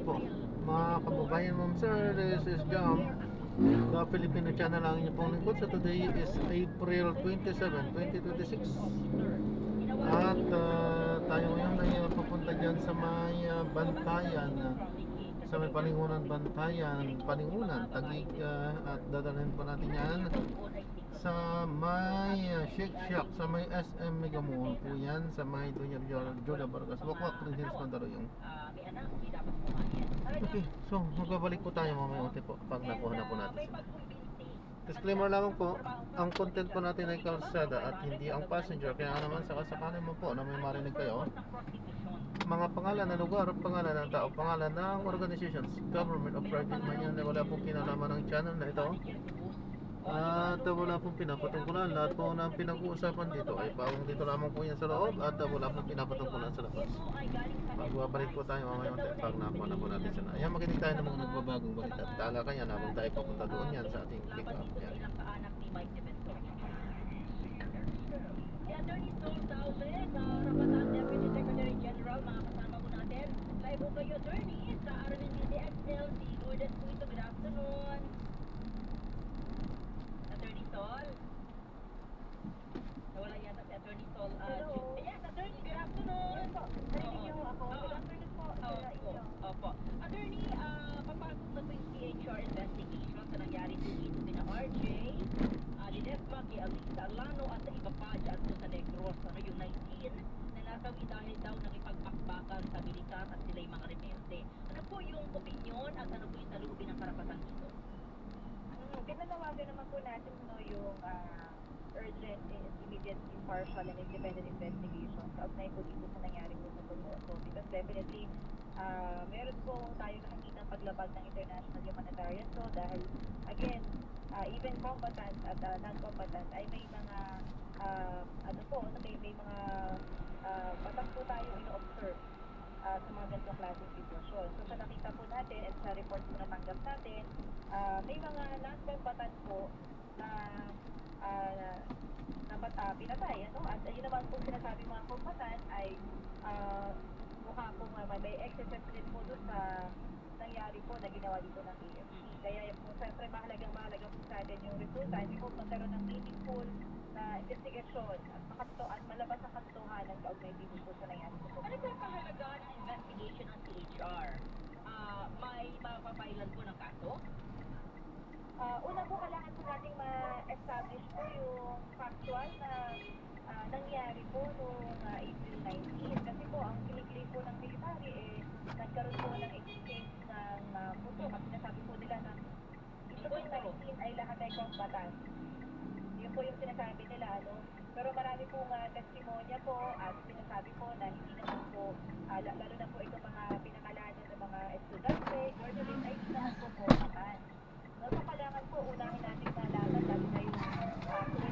po mga kababayan. Ma'am sir, this is Jam, the Filipino channel ang inyong pong lingkod. So today is April 27, 2026. At tayo ngayon ay papunta dyan sa may Bantayan, sa may Palingunan, Taguig, at dadalhin po natin yan sa may Shake Shack, sa may SM Mega Mall po yan, sa may Doña Jola Vargas, Wakwak, Green Hills, Mandaluyong. Okay, so magbabalik po tayo mamaya unti po pag nakuha na po natin sila. Disclaimer lamang po, ang content po natin ay kalsada at hindi ang passenger. Kaya naman sakasakali mo po na may marinig kayo mga pangalan ng lugar, pangalan ng tao, pangalan ng organizations, government o private man yan, wala pong kinalaman ng channel na ito. At wala pong pinapatungkulan. Lahat po ng pinag-uusapan dito ay pawang dito lamang po yan sa loob. At wala pong pinapatungkulan sa labas. Pagbabalik po tayo mamaya pag nakuha na po natin siya na. Ayan, makinig tayo ng mga nagbabagong balita. Tala ka yan habang tayo papunta doon yan sa ating pick up. Yan. Attorney Sol Salve, Rapatan Deputy Secretary General, mga kasama po natin. Live po kayo, attorney, sa RMND XL, si Lourdes Puito. Good afternoon. Attorney Sol. Nawala yata si Attorney Sol. Yes, attorney, good afternoon. Narinig niyo ako. Good afternoon po. Opo. Attorney, papasok na po yung CHR investigation sa nangyari dito na RJ, Lidesma, kay Alisa Alano at sa iba pa dyan po sa Negros. Yung 19 na nasawi dahil daw nakipagpakbakan sa militar at sila'y mga rebelde. Ano po yung opinion at ano po yung salubin ng karapatan dito? Pinanawagan naman po natin yung urgent, immediate, impartial, and independent investigation kaugnay po dito sa nangyari po sa Tomoso. Because definitely, meron po tayo nakikita paglabag ng international humanitarian law dahil, again, even combatant at non-combatant ay may mga, may mga batas po tayo ino-observe sa mga ganitong klaseng sitwasyon. So sa nakita po natin at sa report po natanggap natin, may mga non-combatant po na pinatay, at yun naman po sinasabi mga combatant ay mukha po may excessive din po doon sa nangyari po na ginawa dito ng AFP. Kaya po siyempre mahalaga po sa atin yung resulta. Hindi po magkaroon ng meaningful na investigasyon at malabas ang katotohanan kaugnay dito po sa nangyari po. Ano po yung kahalagahan ng investigation ng CHR? May mapapailan po ng kaso? Una po, kailangan po nating ma-establish po yung factual na nangyari po noong April 19. Kasi po, ang kinikili po ng military nagkaroon po ng exchange ng puto. Kasi sinasabi po nila na ito po 19 ay lahat ay combatant. Yun po yung sinasabi nila, Pero marami pong testimonya po at sinasabi po na hindi naman po, lalo na po itong mga pinangalanan ng mga estudyante, journalist ay hindi naman po combatant. So, kailangan po unahin natin nalaman lalo na yung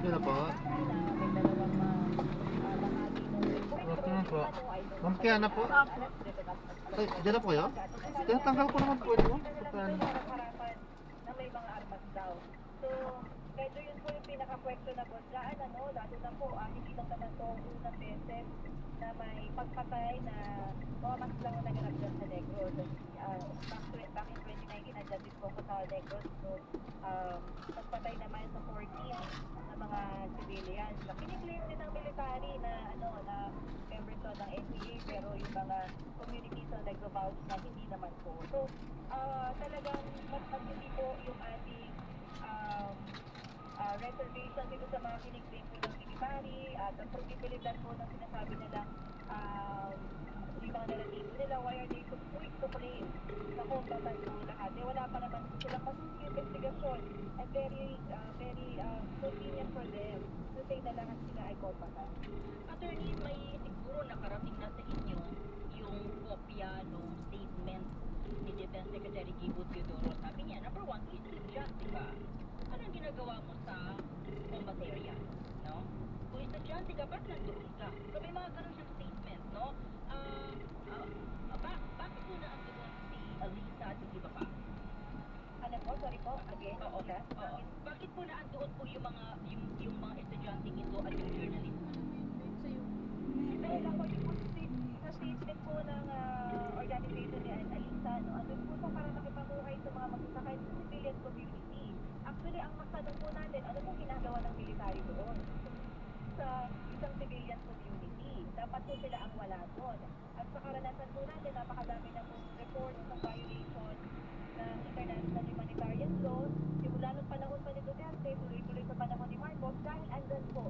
Yan na po. may dalawang bahagi ng Okay na po. Ma'am, kaya na po. Ay, dyan na po yun? Tinatanggal ko naman po ito. harapan na may mga armas daw. So, medyo yun po yung pinaka-question na bosgaan, lalo na po, hindi lang naman to unang beses na may pagpatay na mga mas lang na naganap dyan sa Negros. Back in 2019, andyan din po ako sa Negros. So, pagpatay naman sa 14 na mga civilians. So, kiniklaim din ng military na, na members ng NPA, pero yung mga communities na nag-vouch na hindi naman po. So, talagang mas hindi po yung ating reservation dito sa mga kiniklaim po ng military at ang pagpipilitan po ng sinasabi nilang yung mga naratibo nila, why are they so quick to claim na combatant po lahat? Wala pa naman silang masusunod investigasyon and very convenient for them to say na lahat sila ay combatant. Attorney, may siguro nakarating na sa inyo yung kopya ng statement ni Defense Secretary Gibo Teodoro. Sabi niya, number 1, is estudyante ka. Ano ang ginagawa mo sa combat area? No? Kung estudyante ka, ba't nandoon ka? So may mga ganun siyang statement, no? Bakit po naandoon si Alisa at yung iba pa? Ano po? Sorry po? Again? Oo. Bakit po naandoon po yung mga estudyante ito at yung journalist? Dahil ako yung statement po ng organization ni Alisa Andun po ito para makipabuhay sa mga magsasakay sa civilian community. Actually, ang magtanong po natin, ano po ginagawa ng military doon? Sa isang civilian community. Dapat po sila ang wala doon. At sa karanasan po natin, napakadami na po reports ng violation ng international humanitarian law. Simula nung panahon pa ni Duterte, tuloy-tuloy sa panahon ni Marcos, dahil andun po,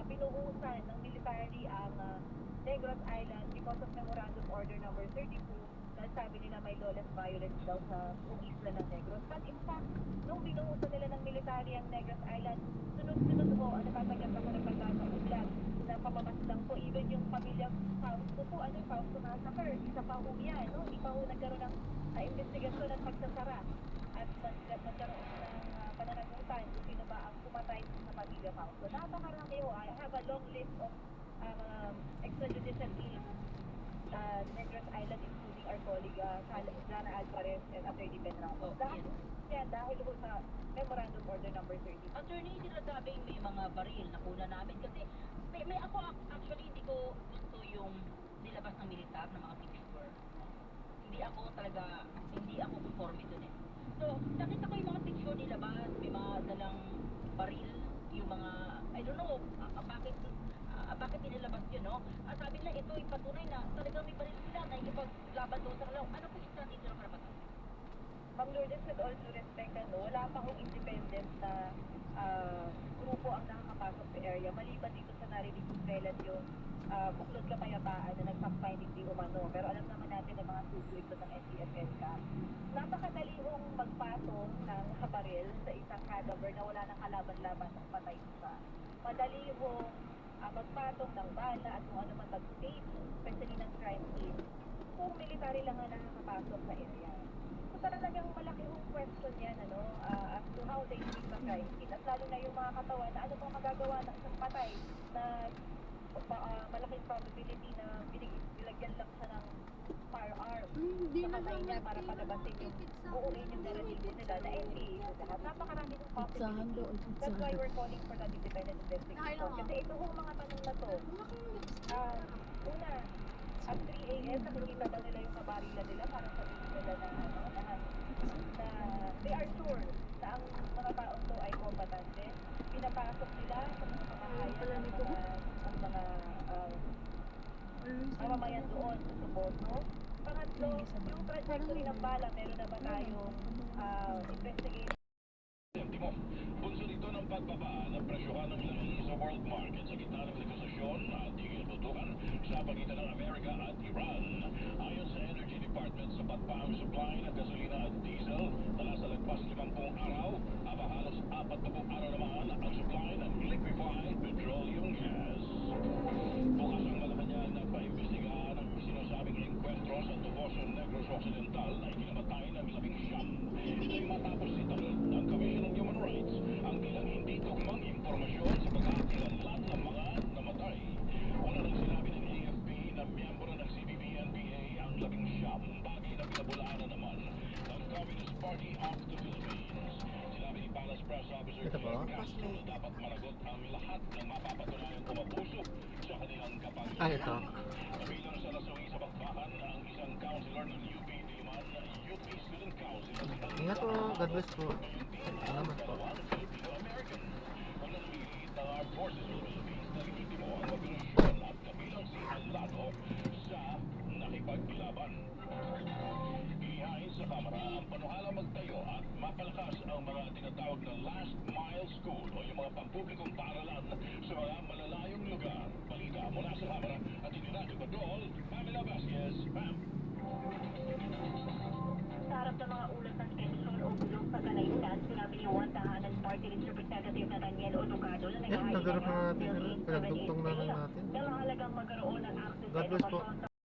binuhusan ng military ang Negros Island because of Memorandum Order number 32, dahil sabi nila may lawless violence daw sa isla ng Negros. But in fact, nung binuhusan nila ng military ang Negros Island, sunod-sunod po, nakatanggap ako ng pagkakaulat na pamamaslang po, even yung pamilya Fausto po, Fausto Massacre, isa pa po yan, no? Hindi pa po nagkaroon ng investigasyon at pagsasara at nagkaroon ng pananagutan kung sino ba ang pumatay sa pamilya Fausto. Napakarami po, I have a long list of extrajudicial killings Negros Island, including our colleague Jana Alvarez and Attorney Benrado. Dahil po sa Memorandum Order number 30. Attorney, sinasabing may mga baril na kuna namin kasi may ako actually hindi ko gusto yung nilabas ng militar ng mga picture. Hindi ako conforme dun eh. So, nakita ko yung mga picture nilabas, may mga dalang baril, yung mga, I don't know, bakit nilabas yun, no? Sabi nila, ito yung patunay na talagang may baril sila na ikipaglaban doon sa kalaw. Ano po yung strategy ng karapatan? Ma'am Lourdes, with all due respect, wala pa akong independent na grupo ang nakakapasok sa area. Maliban dito sa narinig kong kailan yung Buklod Kapayapaan na nag-fact-finding di umano. Pero alam naman natin ang mga susulit ng NCFNK. Napakadali hong magpatong ng baril sa isang cadaver na wala ng kalaban-laban ng patay siya. Madali hong magpatong ng bala at kung ano man mag-state, especially ng crime scene, kung military lang ang nakakapasok sa area. So talagang malaki hong question yan, as to how they treat the crime scene. At lalo na yung mga katawan na ano pang magagawa ng isang patay na malaking probability na bilagyan lang siya ng firearm sa kamay niya para palabasin yung buuin yung naratibo nila na NPA lahat. Napakarami ng possibilities. That's why we're calling for that independent investigation. Kasi ito hong mga tanong na to, una, at 3 a.m. nakikita ba nila yung kabarila nila para sabihin nila na they are sure na ang mga taong to ay kompetente. Pinapasok nila sa mga pamahayan ang mga mamamayan doon sa Soboto. Pangatlo, yung trajectory ng bala, meron na ba tayong investigation? Timo, bunso dito ng pagbaba ng presyohan ng langis sa world market sa gitna ng negosasyon at tigil tutukan sa pagitan ng Amerika at Iran. Ayon sa Energy Department, sapat pa ang supply ng gasolina at diesel na sa lagpas 50 araw, aba halos 40 araw naman ang supply ng liquefied petroleum gas. Bukas ang Malacanang na paimbestigahan ang sinasabing enkwentro sa Toboso Negros Occidental na ikinamatay ng 19. Ito'y matapos itanod ng Commission on Human Rights ang bilang hindi tugmang impormasyon sa pagkakakilanlan ng mga namatay. Una nang sinabi ng AFP na miyembro ng CBP-NPA ang 19, bagay na pinabulaan na naman ng Communist Party of the Philippines. Sinabi ni Palace Press Officer Ito po? Claire Castro na dapat managot ang lahat ng mapapatunayang umabuso sa kanilang kapangyarihan. Ito. Kabilang sa nasawi sa bakbakan ang isang councilor ng UP Diliman, UP Student Council na si Ingat po, God bless po. Salamat po. Filipino-American. Unang miliit ng Armed Forces of the Philippines na legitimo ang operasyon at kabilang si Alado sa nakipaglaban. Ihain sa Kamara ang panukalang magtayo at mapalakas ang mga tinatawag na last mile school o yung mga pampublikong paaralan sa mga malalayong lugar. Balita mula sa Kamara at Radyo Patrol, Pamela Vasquez, Pam. Sa harap ng mga ulat ng tension o gulong sa kalayunan, sinabi ni Juan Tahanan Party List Representative na Daniel Odocado na Yan, nagarap na natin. Pinagdugtong na lang natin. na mahalagang magkaroon ng access God bless po. education sa